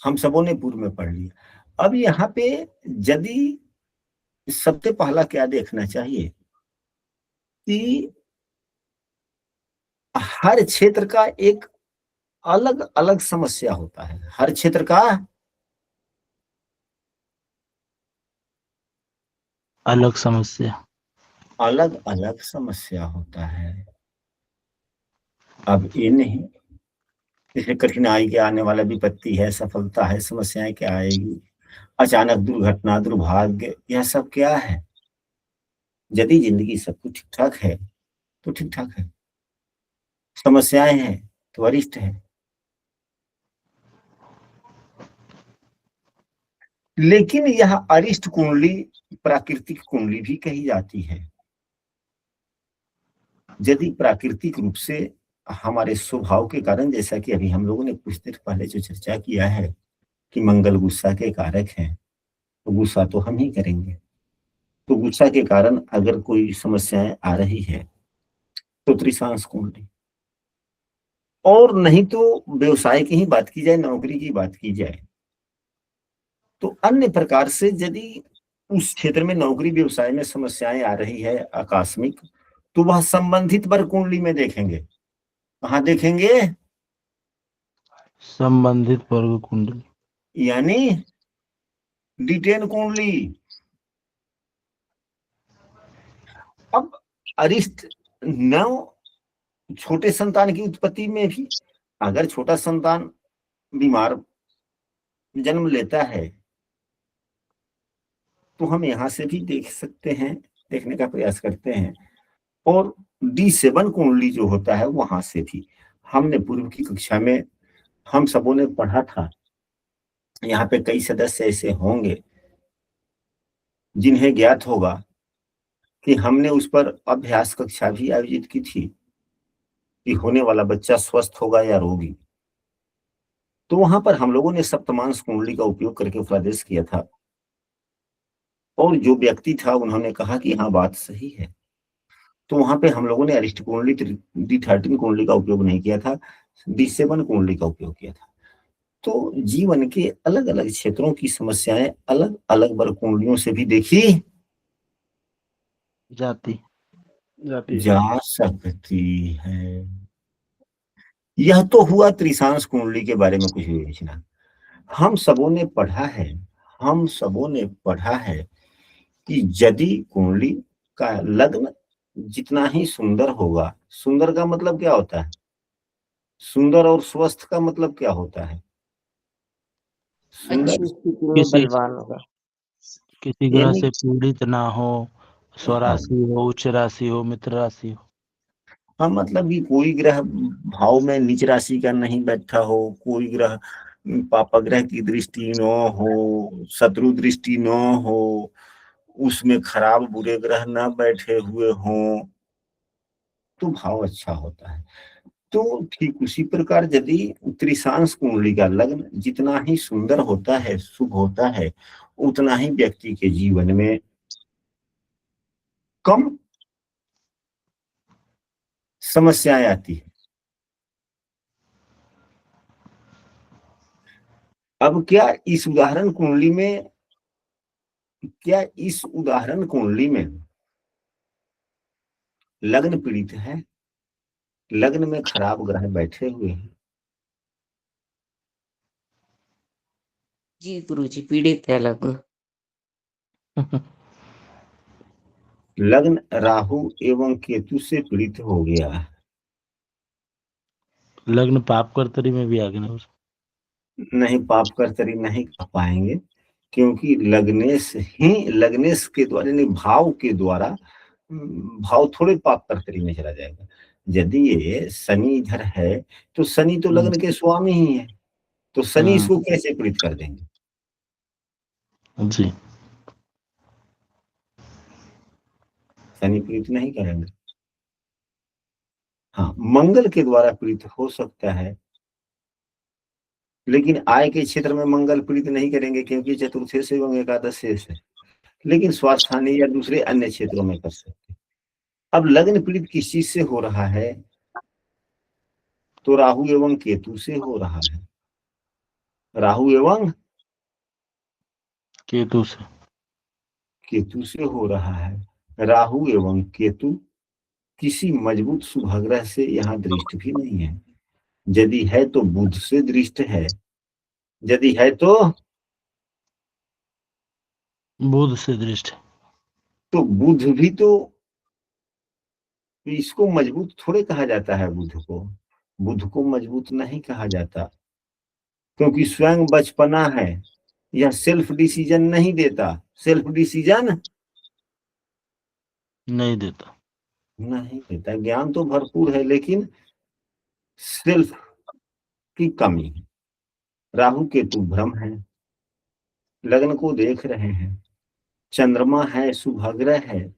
हम सबों ने पूर्व में पढ़ लिया। अब यहाँ पे यदि सबसे पहला क्या देखना चाहिए कि हर क्षेत्र का एक अलग अलग समस्या होता है, हर क्षेत्र का अलग समस्या। अलग अलग समस्या होता है। अब ये नहीं, जैसे कठिनाई के आने वाला विपत्ति है, सफलता है, समस्याएं क्या आएगी, अचानक दुर्घटना, दुर्भाग्य, यह सब क्या है। यदि जिंदगी सब कुछ ठीक ठाक है तो ठीक ठाक है, समस्याएं हैं तो अरिष्ट है। लेकिन यह अरिष्ट कुंडली प्राकृतिक कुंडली भी कही जाती है। यदि प्राकृतिक रूप से हमारे स्वभाव के कारण, जैसा कि अभी हम लोगों ने कुछ देर पहले जो चर्चा किया है कि मंगल गुस्सा के कारक हैं, तो गुस्सा तो हम ही करेंगे। तो गुस्सा के कारण अगर कोई समस्याएं आ रही है तो त्रिशांश कुंडली, और नहीं तो व्यवसाय की ही बात की जाए, नौकरी की बात की जाए, तो अन्य प्रकार से यदि उस क्षेत्र में नौकरी व्यवसाय में समस्याएं आ रही है आकस्मिक, तो वह संबंधित वर्ग कुंडली में देखेंगे। कहाँ देखेंगे? संबंधित वर्ग कुंडली। यानी डिटेन कुंडली। अब अरिष्ट नव छोटे संतान की उत्पत्ति में भी, अगर छोटा संतान बीमार जन्म लेता है तो हम यहाँ से भी देख सकते हैं, देखने का प्रयास करते हैं। और D7 कुंडली जो होता है वहां से भी हमने पूर्व की कक्षा में हम सबों ने पढ़ा था। यहाँ पे कई सदस्य ऐसे होंगे जिन्हें ज्ञात होगा कि हमने उस पर अभ्यास कक्षा भी आयोजित की थी कि होने वाला बच्चा स्वस्थ होगा या रोगी। तो वहां पर हम लोगों ने सप्तमांश कुंडली का उपयोग करके उपदेश किया था, और जो व्यक्ति था उन्होंने कहा कि हाँ बात सही है। तो वहां पे हम लोगों ने अरिष्ट कुंडली D13 कुंडली का उपयोग नहीं किया था, D7 कुंडली का उपयोग किया था। तो जीवन के अलग अलग क्षेत्रों की समस्याएं अलग अलग वर्ग कुंडलियों से भी देखी जाति। जा सकती है। यह तो हुआ त्रिशांश कुंडली के बारे में कुछ विवेचना। हम सबों ने पढ़ा है, हम सबों ने पढ़ा है कि यदि कुंडली का लग्न जितना ही सुंदर होगा, सुंदर का मतलब क्या होता है, सुंदर और स्वस्थ का मतलब क्या होता है, सुंदर अच्छी स्थिति में किसी बलवान होगा। किसी ग्रह यानी से पीड़ित ना हो, हाँ, स्वराशि हो, उच्च राशि हो, मित्र राशि हो। हाँ मतलब कि कोई ग्रह भाव में नीच राशि का नहीं बैठा हो, कोई ग्रह पापा ग्रह की दृष्टि न हो, शत्रु दृष्टि न हो, उसमें खराब बुरे ग्रह न बैठे हुए हों, तो भाव अच्छा होता है। तो ठीक उसी प्रकार यदि त्रिशांश कुंडली का लग्न जितना ही सुंदर होता है, शुभ होता है, उतना ही व्यक्ति के जीवन में कम समस्याएं आती है। अब क्या इस उदाहरण कुंडली में क्या इस उदाहरण कुंडली में लग्न पीड़ित है? लग्न में खराब ग्रह बैठे हुए हैं। जी गुरुजी, पीड़ित है लग्न। लग्न राहु एवं केतु से पीड़ित हो गया है। लग्न पाप कर्तरी में भी आगे नहीं। नहीं, पाप कर्तरी नहीं कह पाएंगे, क्योंकि लग्नेश के द्वारा यानी भाव के द्वारा भाव थोड़े पाप कर्तरी में चला जाएगा। यदि ये शनि इधर है तो शनि तो लग्न के स्वामी ही है, तो शनि इसको कैसे पीड़ित कर देंगे? जी, शनि पीड़ित नहीं करेंगे। हाँ, मंगल के द्वारा पीड़ित हो सकता है, लेकिन आय के क्षेत्र में मंगल पीड़ित नहीं करेंगे, क्योंकि चतुर्थ एवं एकादश शेष है, लेकिन स्वास्थ्य या दूसरे अन्य क्षेत्रों में कर सकते हैं। अब लग्न पीड़ित किस चीज से हो रहा है? तो राहु एवं केतु से हो रहा है। राहु एवं केतु से। केतु से हो रहा है। राहु एवं केतु किसी मजबूत शुभग्रह से यहाँ दृष्ट भी नहीं है। यदि है तो बुध से दृष्ट है। यदि है तो बुध से दृष्ट है। तो बुध भी तो इसको मजबूत थोड़े कहा जाता है। बुध को मजबूत नहीं कहा जाता, क्योंकि स्वयं बचपना है। यह सेल्फ डिसीजन नहीं देता। सेल्फ डिसीजन नहीं देता। नहीं देता। ज्ञान तो भरपूर है, लेकिन सेल्फ की कमी है। राहु केतु भ्रम है। लग्न को देख रहे हैं, चंद्रमा है, शुभग्रह है।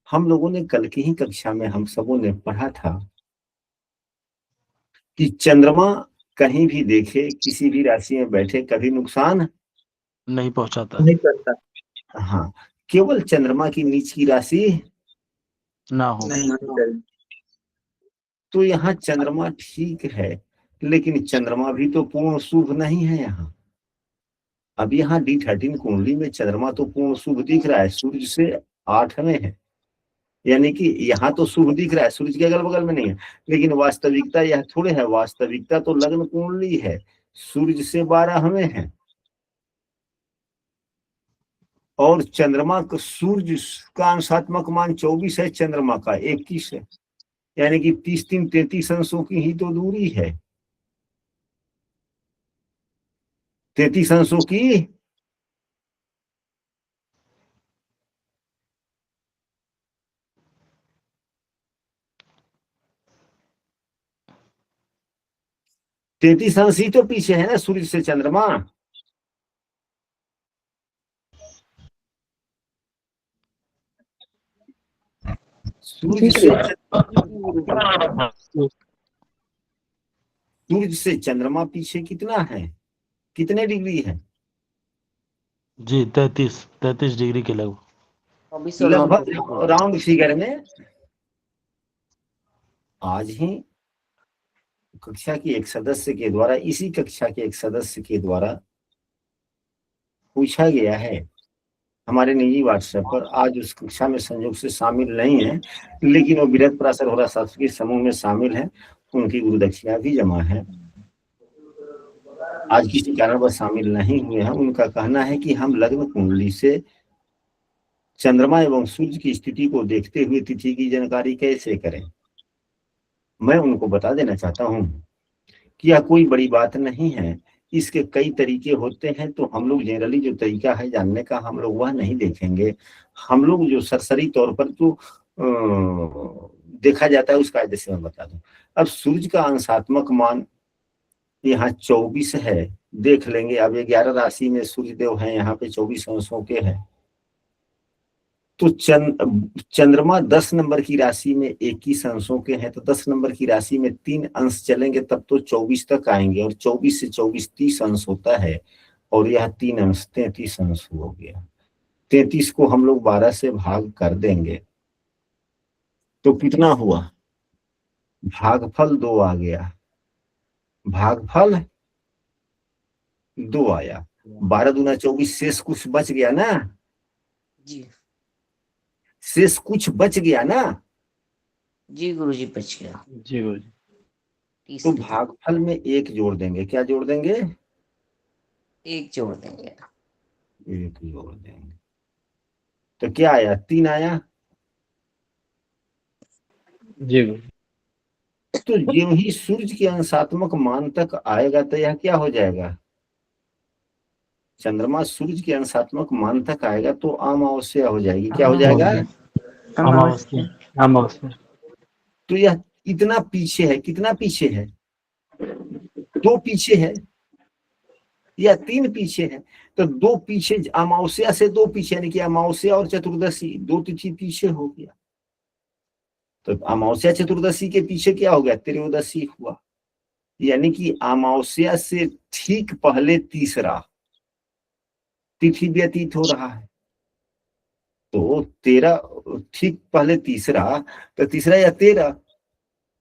हम लोगों ने कल की ही कक्षा में हम सबों ने पढ़ा था कि चंद्रमा कहीं भी देखे, किसी भी राशि में बैठे, कभी नुकसान नहीं पहुंचाता। नहीं करता। हाँ, केवल चंद्रमा की नीच की राशि ना हो। नहीं होनी चाहिए। तो यहाँ चंद्रमा ठीक है, लेकिन चंद्रमा भी तो पूर्ण शुभ नहीं है यहाँ। अब यहाँ D13 कुंडली में चंद्रमा तो पूर्ण शुभ दिख रहा है, सूर्य से 8 में है, यानी कि यहाँ तो शुभ दिख रहा है, सूर्य के अगल बगल में नहीं है। लेकिन वास्तविकता यह थोड़े है। वास्तविकता तो लग्न कुंडली है, सूर्य से 12 में है, और चंद्रमा का सूर्य का अंशात्मक मान 24 है, चंद्रमा का 21 है, यानी कि 30 3 33 अंशों की ही तो दूरी है। 33 अंशों की 33 अंश ही तो पीछे है ना सूर्य से चंद्रमा। सूर्य से चंद्रमा पीछे कितना है, कितने डिग्री है? जी, 33 डिग्री के लगभग। 24 लगभग राउंड फिगर में। आज ही कक्षा की एक सदस्य के द्वारा, इसी कक्षा के एक सदस्य के द्वारा पूछा गया है हमारे निजी व्हाट्सएप पर। आज उस कक्षा में संयोग से शामिल नहीं है, लेकिन वो बृहद पराशर होरा शास्त्र के समूह में शामिल है। उनकी गुरु दक्षिणा भी जमा है। आज किसी कारणवश शामिल नहीं हुए हैं। उनका कहना है कि हम लग्न कुंडली से चंद्रमा एवं सूर्य की स्थिति को देखते हुए तिथि की जानकारी कैसे करें। मैं उनको बता देना चाहता हूं कि यह कोई बड़ी बात नहीं है। इसके कई तरीके होते हैं, तो हम लोग जनरली जो तरीका है जानने का, हम लोग वह नहीं देखेंगे। हम लोग जो सरसरी तौर पर जो देखा जाता है उसका जैसे मैं बता दूं। अब सूर्य का अंशात्मक मान यहाँ 24 है, देख लेंगे। अब 11 राशि में सूर्य देव है, यहाँ पे 24 अंशों के हैं। तो चंद्रमा 10 नंबर की राशि में 21 अंशों के हैं, तो 10 नंबर की राशि में 3 अंश चलेंगे तब तो 24 तक आएंगे, और 24 से 24 30 अंश होता है, और यह 3 अंश 33 अंश हो गया। 33 को हम लोग 12 से भाग कर देंगे तो कितना हुआ? भागफल 2 आ गया। भागफल 2 आया। 12 दूना 24, शेष कुछ बच गया ना, जी शेष कुछ बच गया ना, जी गुरुजी, बच गया। जी गुरुजी। तो तीसरी भागफल में एक जोड़ देंगे। क्या जोड़ देंगे? एक जोड़ देंगे। एक जोड़ देंगे। तो क्या आया? 3 आया। जी गुरुजी। तो ज्यों ही सूर्य के अंशात्मक मान तक आएगा तो यह क्या हो जाएगा? चंद्रमा सूर्य के अंशात्मक मान तक आएगा तो अमावस्या हो जाएगी। क्या हो जाएगा? अमावस्या। अमावस्या। तो यह इतना पीछे है। कितना पीछे है? 2 पीछे है या 3 पीछे है? तो 2 पीछे, अमावस्या से 2 पीछे, यानी कि अमावस्या और चतुर्दशी 2 तिथि पीछे हो गया। तो अमावस्या चतुर्दशी के पीछे क्या हो गया? त्रयोदशी हुआ। यानी कि अमावस्या से ठीक पहले तीसरा तिथि व्यतीत हो रहा है। तो 13 ठीक पहले तीसरा, तो तीसरा या 13,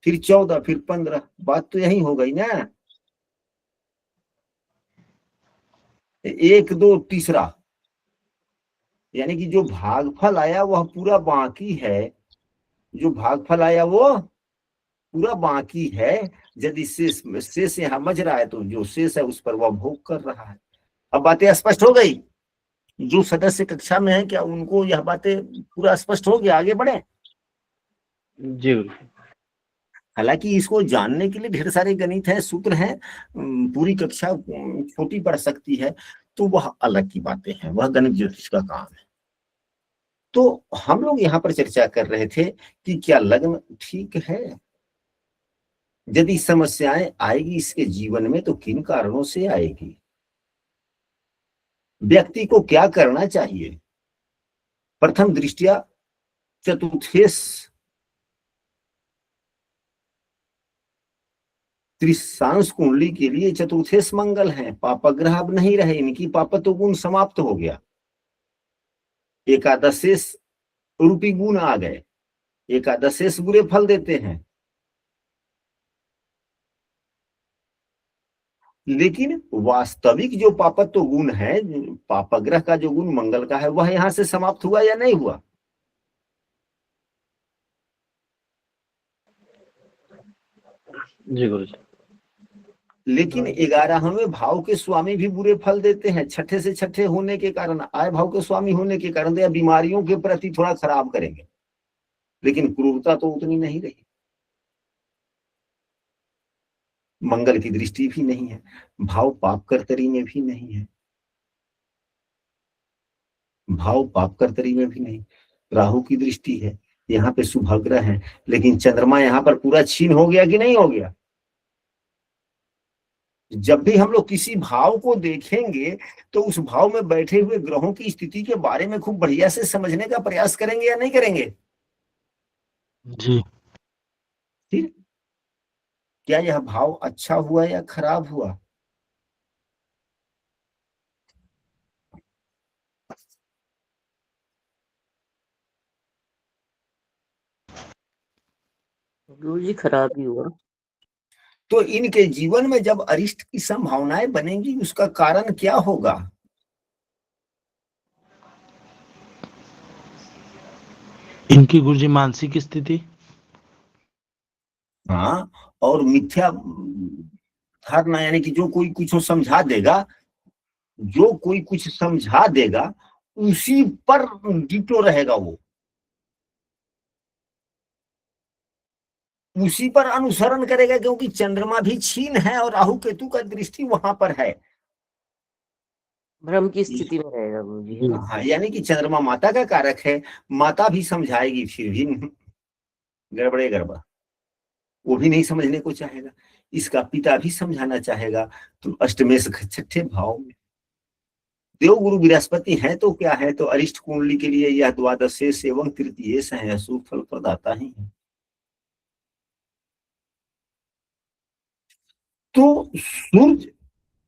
फिर 14, फिर 15। बात तो यही हो गई ना। 1 2 तीसरा, यानी कि जो भागफल आया वह पूरा बाकी है। जो भागफल आया वो पूरा बाकी है। यदि शेष यहाँ बच रहा है तो जो शेष है उस पर वह भोग कर रहा है। अब बातें स्पष्ट हो गई? जो सदस्य कक्षा में है क्या उनको यह बातें पूरा स्पष्ट हो गया? आगे बढ़े। जी गुरुजी। हालांकि इसको जानने के लिए ढेर सारे गणित हैं, सूत्र हैं, पूरी कक्षा छोटी पड़ सकती है, तो वह अलग की बातें हैं, वह गणित ज्योतिष का काम है। तो हम लोग यहाँ पर चर्चा कर रहे थे कि क्या लग्न ठीक है? यदि समस्याएं आएगी इसके जीवन में तो किन कारणों से आएगी? व्यक्ति को क्या करना चाहिए? प्रथम दृष्टिया चतुर्थेश त्रिशांश कुंडली के लिए चतुर्थेश मंगल है। पापग्रह अब नहीं रहे, इनकी पापत्व गुण समाप्त हो गया। एकादशेश रूपी गुण आ गए। एकादशेश बुरे फल देते हैं, लेकिन वास्तविक जो पापत्व गुण है, पापग्रह का जो गुण मंगल का है, वह यहां से समाप्त हुआ या नहीं हुआ? जी गुरुजी। लेकिन 11वें भाव के स्वामी भी बुरे फल देते हैं। छठे से छठे होने के कारण, आय भाव के स्वामी होने के कारण, तो या बीमारियों के प्रति थोड़ा खराब करेंगे, लेकिन क्रूरता तो उतनी नहीं रही। मंगल की दृष्टि भी नहीं है, भाव पाप कर्तरी में भी नहीं है, भाव पाप कर्तरी में भी नहीं। राहु की दृष्टि है, यहाँ पे शुभग्रह है, लेकिन चंद्रमा यहाँ पर पूरा छीन हो गया कि नहीं हो गया? जब भी हम लोग किसी भाव को देखेंगे तो उस भाव में बैठे हुए ग्रहों की स्थिति के बारे में खूब बढ़िया से समझने का प्रयास करेंगे या नहीं करेंगे? जी। फिर क्या यह भाव अच्छा हुआ या खराब हुआ? गुरुजी खराब ही हुआ। तो इनके जीवन में जब अरिष्ट की संभावनाएं बनेंगी उसका कारण क्या होगा? इनकी गुरुजी मानसिक स्थिति। हाँ, और मिथ्या धारणा, यानी कि जो कोई कुछ समझा देगा, जो कोई कुछ समझा देगा उसी पर डिटो रहेगा, वो उसी पर अनुसरण करेगा, क्योंकि चंद्रमा भी छीन है और राहु केतु का दृष्टि वहां पर है। भ्रम की स्थिति में रहेगा गुरुजी, है ना? हाँ, यानी कि चंद्रमा माता का कारक है। माता भी समझाएगी, फिर भी गड़बड़े गड़बड़, वो भी नहीं समझने को चाहेगा। इसका पिता भी समझाना चाहेगा, तो अष्टमेश छठे भाव में देव गुरु बृहस्पति है, तो क्या है? तो अरिष्ट कुंडली के लिए यह द्वादशेश एवं तृतीयेश है, शुभ फल प्रदाता ही है। तो सूर्य,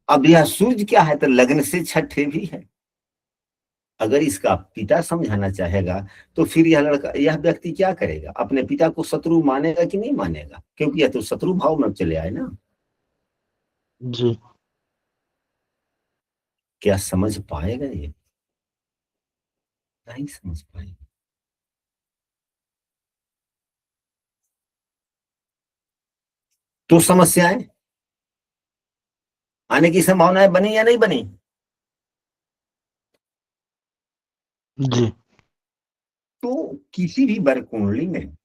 अब यह सूर्य क्या है? तो लग्न से छठे भी है। अगर इसका पिता समझाना चाहेगा तो फिर यह लड़का, यह व्यक्ति क्या करेगा? अपने पिता को शत्रु मानेगा कि नहीं मानेगा? क्योंकि यह तो शत्रु भाव में चले आए ना। जी। क्या समझ पाएगा ये? नहीं समझ पाएंगे। तो समस्याएं आने की संभावनाएं बनी या नहीं बनी? जी। तो किसी भी वर्ग कुंडली में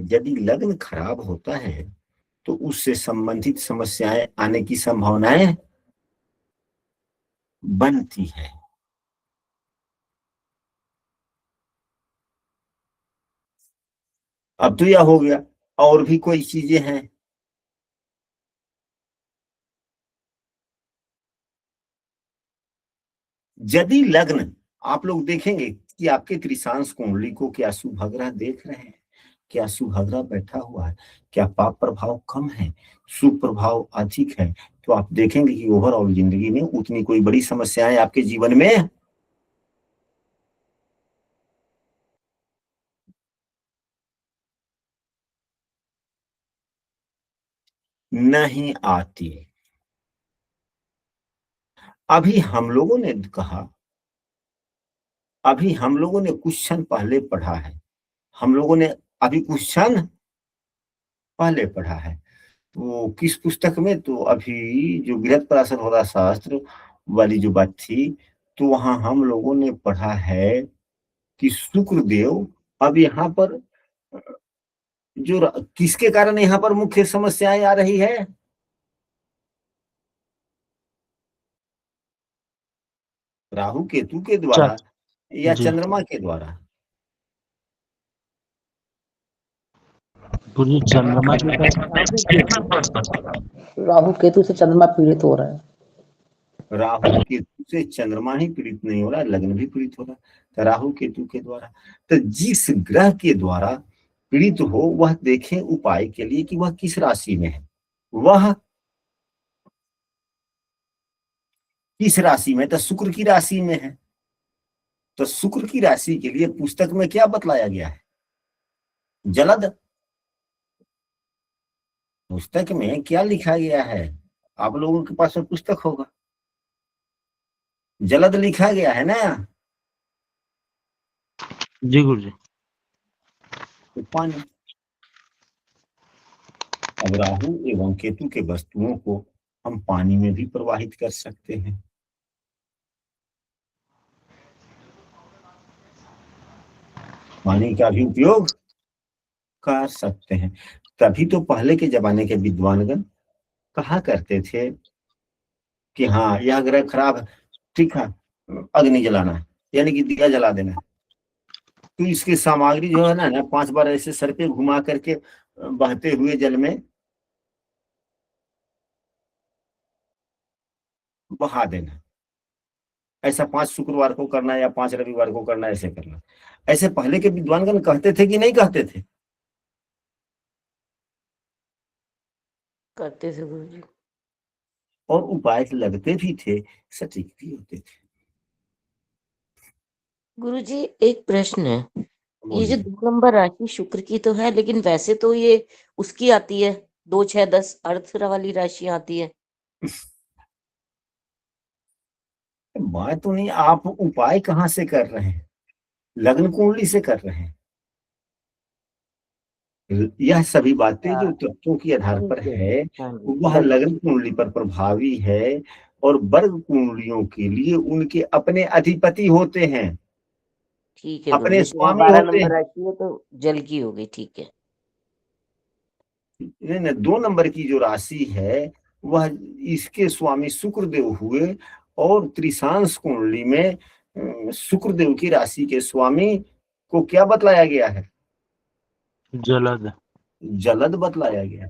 यदि लग्न खराब होता है तो उससे संबंधित समस्याएं आने की संभावनाएं बनती है। अब तो यह हो गया, और भी कोई चीजें हैं? यदि लग्न, आप लोग देखेंगे कि आपके त्रिशांश कुंडली को क्या शुभ ग्रह देख रहे हैं, क्या शुभ ग्रह बैठा हुआ है, क्या पाप प्रभाव कम है, शुभ प्रभाव अधिक है, तो आप देखेंगे कि ओवरऑल जिंदगी में उतनी कोई बड़ी समस्याएं आपके जीवन में नहीं आती। अभी हम लोगों ने कहा, अभी हम लोगों ने कुछ क्षण पहले पढ़ा है, हम लोगों ने अभी कुछ क्षण पहले पढ़ा है, तो किस पुस्तक में? तो अभी जो बृहत्पराशर होरा शास्त्र वाली जो बात थी, तो वहां हम लोगों ने पढ़ा है कि शुक्रदेव, अब यहाँ पर किसके कारण यहाँ पर मुख्य समस्याएं आ रही है? राहु केतु के द्वारा या जी चंद्रमा के द्वारा? गुरु जी, चंद्रमा के कारण राहु केतु से चंद्रमा पीड़ित हो रहा है। राहु केतु से चंद्रमा ही पीड़ित नहीं हो रहा, लग्न भी पीड़ित हो रहा, तो राहु केतु के द्वारा। तो जिस ग्रह के द्वारा पीड़ित हो वह देखें उपाय के लिए कि वह किस राशि में है, वह किस राशि में? तो शुक्र की राशि में है। तो शुक्र की राशि के लिए पुस्तक में क्या बतलाया गया है? जलद। पुस्तक में क्या लिखा गया है? आप लोगों के पास में पुस्तक होगा, जलद लिखा गया है ना? जी गुरु जी। तो पानी। अब राहु एवं केतु के वस्तुओं को हम पानी में भी प्रवाहित कर सकते हैं। पानी का भी उपयोग कर सकते हैं। तभी तो पहले के जमाने के विद्वानगण कहा करते थे कि हाँ यह ग्रह खराब है, ठीक है, अग्नि जलाना है, यानी कि दिया जला देना है। तो इसकी सामग्री जो है ना 5 बार ऐसे सर पे घुमा करके बहते हुए जल में बहा देना। ऐसा 5 शुक्रवार को करना या 5 रविवार को करना, ऐसे करना। ऐसे पहले के विद्वानगण कहते थे कि नहीं कहते थे? करते थे गुरु जी। और उपाय लगते भी थे, सटीक भी होते थे। गुरु जी एक प्रश्न है, ये जो बोलिए। 2 नंबर राशि शुक्र की तो है, लेकिन वैसे तो ये उसकी आती है 2, 6, 10 अर्थ वाली राशि आती है। बात तो नहीं, आप उपाय कहाँ से कर रहे हैं? लग्न कुंडली से कर रहे हैं। यह सभी बातें जो तत्वों के आधार पर ठीक है। है हाँ जी, वह लग्न कुंडली पर प्रभावी है, और वर्ग कुंडलियों के लिए उनके अपने अधिपति होते हैं, ठीक है गुरु अपने जी। तो यहाँ स्वामी 12 होते नंबर हैं। राशि है तो जल की हो गई, ठीक है। नहीं, 2 नंबर की जो राशि है वह इसके स्वामी शुक्रदेव हुए, और त्रिशांश कुंडली में शुक्रदेव की राशि के स्वामी को क्या बतलाया गया है? जलद। जलद बतलाया गया।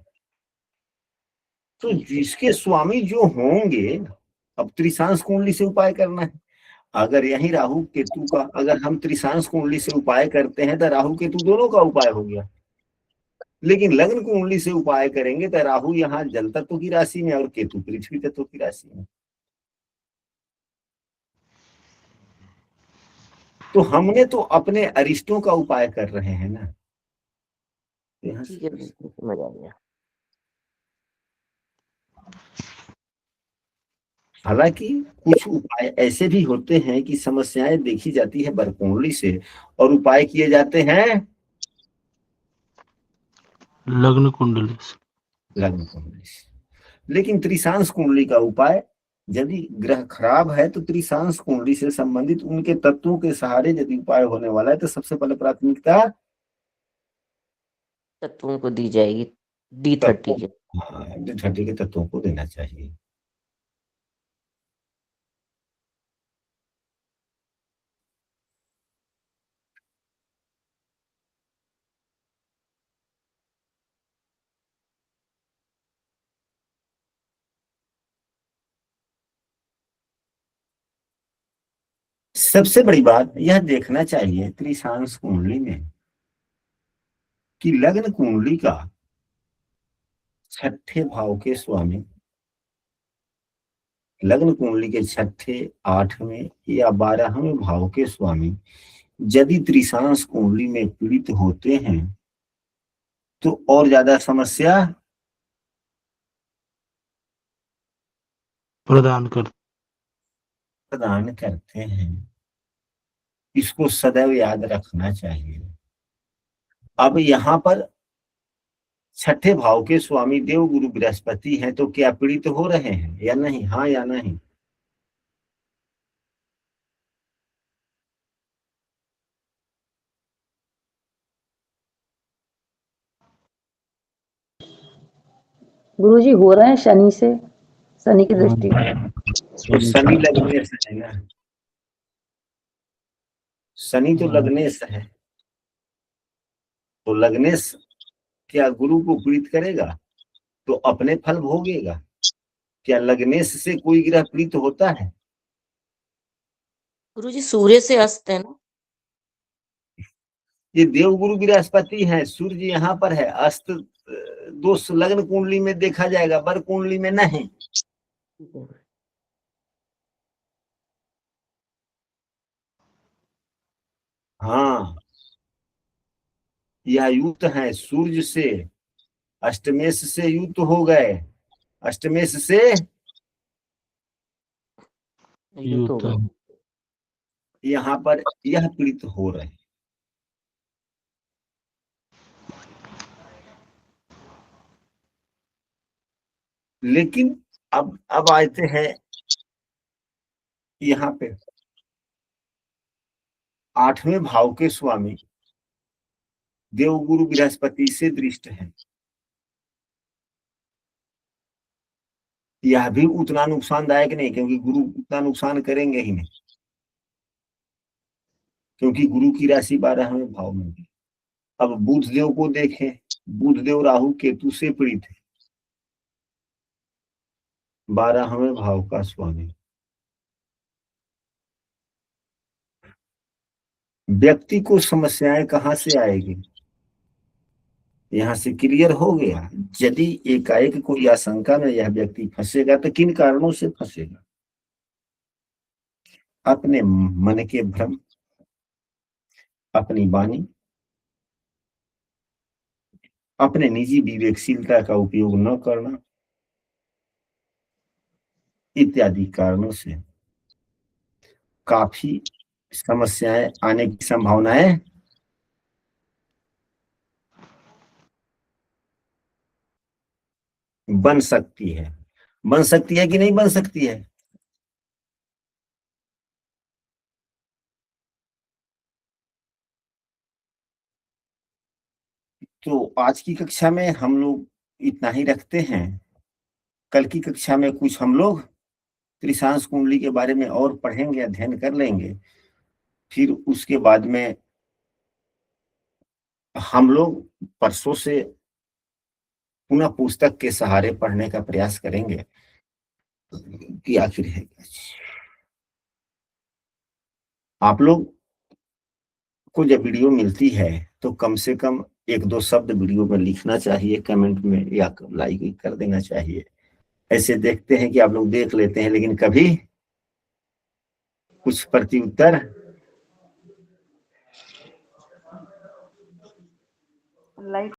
तो ठीक है। जिसके स्वामी जो होंगे, अब त्रिशांश कुंडली से उपाय करना है। अगर यही राहु केतु का, अगर हम त्रिशांश कुंडली से उपाय करते हैं तो राहु केतु दोनों का उपाय हो गया। लेकिन लग्न कुंडली से उपाय करेंगे तो राहु यहाँ जल तत्व की राशि में और केतु पृथ्वी तत्व की राशि में। तो हमने तो अपने अरिष्टों का उपाय कर रहे हैं ना। ठीक है, समझ आ गया। हालांकि कुछ उपाय ऐसे भी होते हैं कि समस्याएं देखी जाती है बरकुंडली से और उपाय किए जाते हैं लग्न कुंडली से। लग्न कुंडली से। लेकिन त्रिशांश कुंडली का उपाय, यदि ग्रह खराब है तो त्रिशांश कुंडली से संबंधित उनके तत्वों के सहारे यदि उपाय होने वाला है तो सबसे पहले प्राथमिकता तत्वों को दी जाएगी, D30 तत्वों, के। हाँ, D30 के तत्वों को देना चाहिए। सबसे बड़ी बात यह देखना चाहिए त्रिशांश कुंडली में कि लग्न कुंडली का छठे भाव के स्वामी, लग्न कुंडली के छठे, 8वें या 12वें भाव के स्वामी यदि त्रिशांश कुंडली में पीड़ित होते हैं तो और ज्यादा समस्या प्रदान कर। प्रदान करते हैं। इसको सदैव याद रखना चाहिए। अब यहाँ पर छठे भाव के स्वामी देव गुरु बृहस्पति हैं तो क्या पीड़ित हो रहे हैं या नहीं? हाँ या नहीं? गुरुजी हो रहे हैं शनि से, शनि की दृष्टि। तो शनि लग्नेश है ना, शनि तो लग्नेश है, तो लग्नेश क्या गुरु को पीड़ित करेगा तो अपने फल भोगेगा? क्या लग्नेश से कोई ग्रह पीड़ित होता है? गुरुजी सूर्य से अस्त है ना। ये देवगुरु बृहस्पति है, सूर्य यहाँ पर है, अस्त दोष लग्न कुंडली में देखा जाएगा, बर कुंडली में नहीं। हाँ, यह युक्त है सूर्य से, अष्टमेश से युक्त हो गए, अष्टमेश से युद्ध हो गए। यहाँ पर यह पीड़ित हो रहे हैं। लेकिन अब आते हैं यहाँ पे 8वें भाव के स्वामी देवगुरु बृहस्पति से दृष्ट है। यह भी उतना नुकसानदायक नहीं, क्योंकि गुरु उतना नुकसान करेंगे ही नहीं, क्योंकि गुरु की राशि 12वें भाव में है। अब बुध देव को देखें, बुध देव राहु केतु से पीड़ित है, 12वें भाव का स्वामी। व्यक्ति को समस्याएं कहां से आएगी? यहां से क्लियर हो गया। यदि एकाएक कोई आशंका में यह व्यक्ति फंसेगा तो किन कारणों से फंसेगा? अपने मन के भ्रम, अपनी वाणी, अपने निजी विवेकशीलता का उपयोग न करना इत्यादि कारणों से काफी समस्याएं आने की संभावनाएं बन सकती है। बन सकती है कि नहीं बन सकती है? तो आज की कक्षा में हम लोग इतना ही रखते हैं। कल की कक्षा में कुछ हम लोग त्रिशांश कुंडली के बारे में और पढ़ेंगे, अध्ययन कर लेंगे। फिर उसके बाद में हम लोग परसों से पुनः पुस्तक के सहारे पढ़ने का प्रयास करेंगे कि आखिर है क्या। आप लोग को जब वीडियो मिलती है तो कम से कम 1-2 शब्द वीडियो में लिखना चाहिए, कमेंट में या लाइक कर देना चाहिए। ऐसे देखते हैं कि आप लोग देख लेते हैं लेकिन कभी कुछ प्रत्युत्तर लाइक